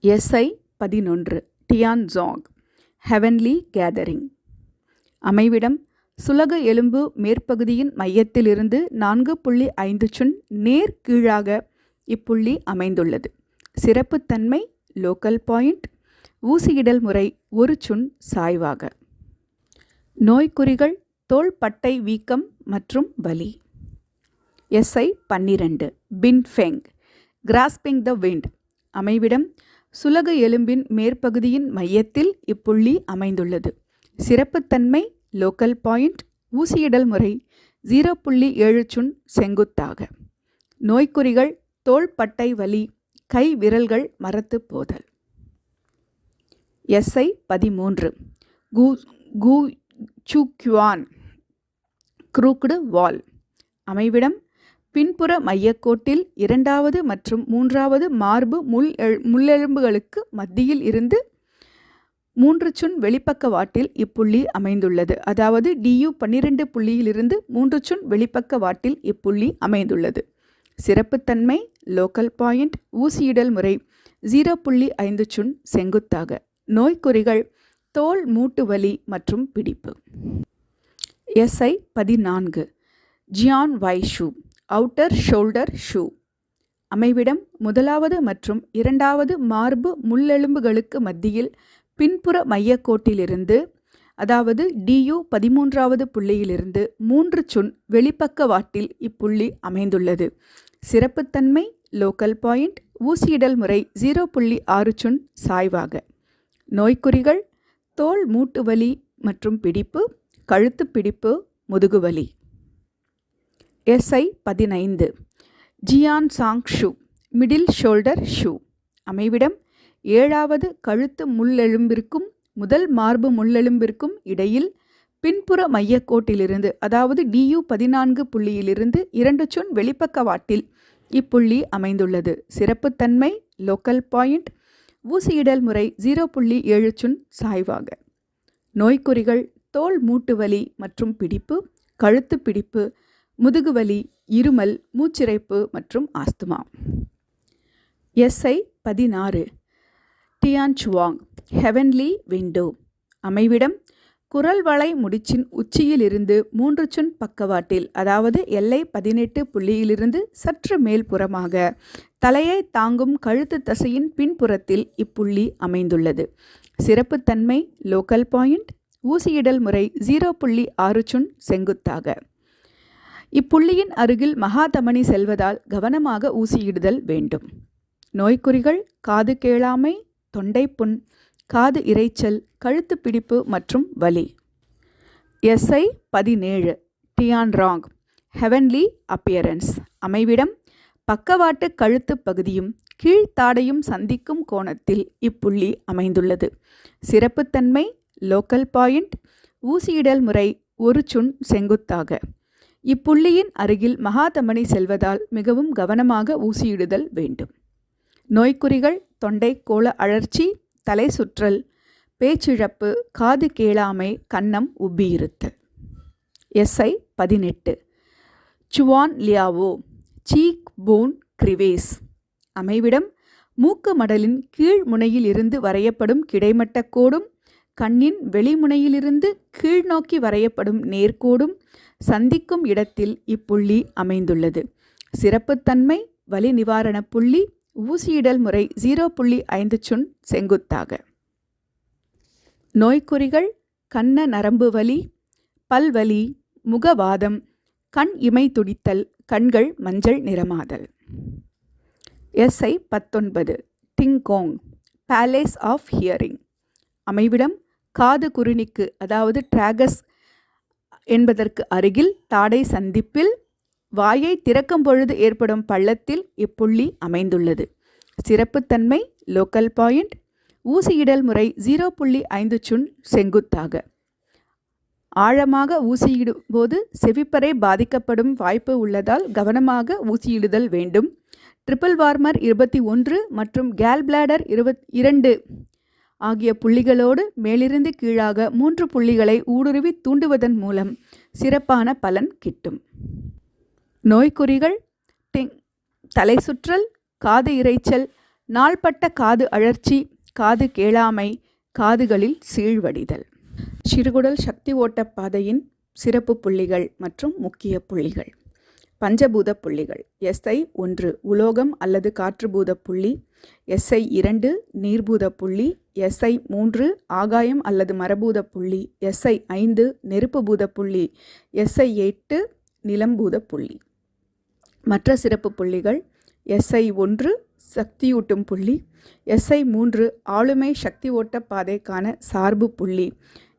SI 11 டியான்ஜாங் heavenly gathering. அமைவிடம் சுலக எலும்பு மேற்பகுதியின் மையத்திலிருந்து 4.5 சுன் நேர் கீழாக இப்புள்ளி அமைந்துள்ளது. சிறப்புத்தன்மை லோக்கல் பாயிண்ட். ஊசியிடல் முறை 1 சுன் சாய்வாக. நோய்க்குறிகள் தோள்பட்டை வீக்கம் மற்றும் வலி. SI 12 Bingfeng grasping the wind. அமைவிடம் சுலக எலும்பின் மேற்பகுதியின் மையத்தில் இப்புள்ளி அமைந்துள்ளது. சிறப்புத்தன்மை லோக்கல் பாயிண்ட். ஊசியிடல் முறை 0.7 சுன் செங்குத்தாக. நோய்க்குறிகள் தோள்பட்டை வலி, கை விரல்கள் மரத்து போதல். எஸ்ஐ 13 கு சுக்யுவான் க்ரூக்டு வால். அமைவிடம் பின்புற மையக்கோட்டில் 2வது மற்றும் 3வது மார்பு முள்ளெலும்புகளுக்கு மத்தியில் இருந்து 3 சுன் வெளிப்பக்க வாட்டில் இப்புள்ளி அமைந்துள்ளது. அதாவது DU12 புள்ளியிலிருந்து 3 சுன் வெளிப்பக்க வாட்டில் இப்புள்ளி அமைந்துள்ளது. சிறப்புத்தன்மை லோக்கல் பாயிண்ட். ஊசியிடல் முறை 0.5 சுன் செங்குத்தாக. நோய்க்குறிகள் தோல் மூட்டு வலி மற்றும் பிடிப்பு. எஸ்ஐ 14 ஜியான் வை ஷூ அவுட்டர் ஷோல்டர் ஷூ. அமைவிடம் 1வது மற்றும் 2வது மார்பு முள்ளெலும்புகளுக்கு மத்தியில் பின்புற மையக்கோட்டிலிருந்து, அதாவது DU13வது புள்ளியிலிருந்து 3 சுன் வெளிப்பக்க வாட்டில் இப்புள்ளி அமைந்துள்ளது. சிறப்புத்தன்மை லோக்கல் பாயிண்ட். ஊசியிடல் முறை 0.6 சுன் சாய்வாக. நோய்க்குறிகள் தோல் மூட்டு வலி மற்றும் பிடிப்பு, கழுத்து பிடிப்பு, முதுகுவலி. SI 15 Jian Zhong Shu middle shoulder Shu. அமைவிடம் 7வது கழுத்து முள்ளெலும்பிற்கும் முதல் மார்பு முள்ளெலும்பிற்கும் இடையில் பின்புற மையக்கோட்டிலிருந்து, அதாவது DU14 புள்ளியிலிருந்து 2 சுன் வெளிப்பக்க வாட்டில் இப்புள்ளி அமைந்துள்ளது. சிறப்புத்தன்மை லோக்கல் பாயிண்ட். ஊசியிடல் முறை 0.7 சுன் சாய்வாக. நோய்க்குறிகள் தோல் மூட்டு வலி மற்றும் பிடிப்பு, கழுத்து பிடிப்பு, முதுகுவலி, இருமல், மூச்சிரைப்பு மற்றும் ஆஸ்துமா. SI 16 Tianchuang heavenly window. அமைவிடம் குரல் வளை முடிச்சின் உச்சியிலிருந்து 3 சுன் பக்கவாட்டில், அதாவது LI 18 புள்ளியிலிருந்து சற்று மேல்புறமாக தலையை தாங்கும் கழுத்து தசையின் பின்புறத்தில் இப்புள்ளி அமைந்துள்ளது. சிறப்புத்தன்மை லோக்கல் பாயிண்ட். ஊசியிடல் முறை 0.6 சுன் செங்குத்தாக. இப்புள்ளியின் அருகில் மகாதமனி செல்வதால் கவனமாக ஊசியிடுதல் வேண்டும். நோய்க்குறிகள் காது கேளாமை, தொண்டைப்புண், காது இரைச்சல், கழுத்து பிடிப்பு மற்றும் வலி. SI 17 Tianrong heavenly appearance. அமைவிடம் பக்கவாட்டு கழுத்து பகுதியும் கீழ்த்தாடையும் சந்திக்கும் கோணத்தில் இப்புள்ளி அமைந்துள்ளது. சிறப்புத்தன்மை லோக்கல் பாயிண்ட். ஊசியிடல் முறை 1 சுன் செங்குத்தாக. இப்புள்ளியின் அருகில் மகாதமனி செல்வதால் மிகவும் கவனமாக ஊசியிடுதல் வேண்டும். நோய்க்குறிகள் தொண்டை கோள அழற்சி, தலை சுற்றல், பேச்சிழப்பு, காது கேளாமை, கன்னம் உப்பியிருத்தல். SI 18 Quan Liao cheek bone crevice. அமைவிடம் மூக்கு மடலின் கீழ் முனையில் இருந்து வரையப்படும் கிடைமட்ட கோடும் கண்ணின் வெளிமுனையிலிருந்து கீழ் நோக்கி வரையப்படும் நேர்கோடும் சந்திக்கும் இடத்தில் இப்புள்ளி அமைந்துள்ளது. சிறப்புத்தன்மை வலி நிவாரண புள்ளி. ஊசியிடல் முறை 0.5 சுன் செங்குத்தாக. நோய்க்குறிகள் கன்ன நரம்பு வலி, பல்வலி, முகவாதம், கண் இமை துடித்தல், கண்கள் மஞ்சள் நிறமாதல். SI 19 Tinggong palace of hearing. அமைவிடம் காது குறுனிக்கு, அதாவது டிராகஸ் என்பதற்கு அருகில் தாடை சந்திப்பில் வாயை திறக்கும் பொழுது ஏற்படும் பள்ளத்தில் இப்புள்ளி அமைந்துள்ளது. சிறப்புத்தன்மை லோக்கல் பாயிண்ட். ஊசியிடல் முறை 0.5 சுன் செங்குத்தாக. ஆழமாக ஊசியிடும் போது செவிப்பறை பாதிக்கப்படும் வாய்ப்பு உள்ளதால் கவனமாக ஊசியிடுதல் வேண்டும். ட்ரிபிள் வார்மர் 21 மற்றும் கேல் பிளாடர் 22 ஆகிய புள்ளிகளோடு மேலிருந்து கீழாக 3 புள்ளிகளை ஊடுருவி தூண்டுவதன் மூலம் சிறப்பான பலன் கிட்டும். நோய்க்குறிகள் தலை சுற்றல், காது இரைச்சல், நாள்பட்ட காது அழற்சி, காது கேளாமை, காதுகளில் சீழ்வடிதல். சிறுகுடல் சக்தி ஓட்டப் பாதையின் சிறப்பு புள்ளிகள் மற்றும் முக்கிய புள்ளிகள். பஞ்சபூத புள்ளிகள். SI1 உலோகம் அல்லது காற்றுபூத புள்ளி, SI2 நீர்பூத புள்ளி, SI3 ஆகாயம் அல்லது மரபூத புள்ளி, SI5 நெருப்புபூத புள்ளி, SI8 நிலம்பூத புள்ளி. மற்ற சிறப்பு புள்ளிகள். SI1 சக்தியூட்டும் புள்ளி, SI3 ஆளுமை சக்தி ஓட்டப் பாதைக்கான சார்பு புள்ளி,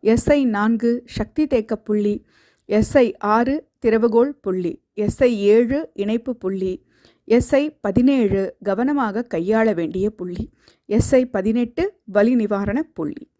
SI4 சக்தி தேக்க புள்ளி, SI6 திறவுகோல் புள்ளி, SI7 இணைப்பு புள்ளி, SI17 கவனமாக கையாள வேண்டிய புள்ளி, SI18 வலி நிவாரண புள்ளி.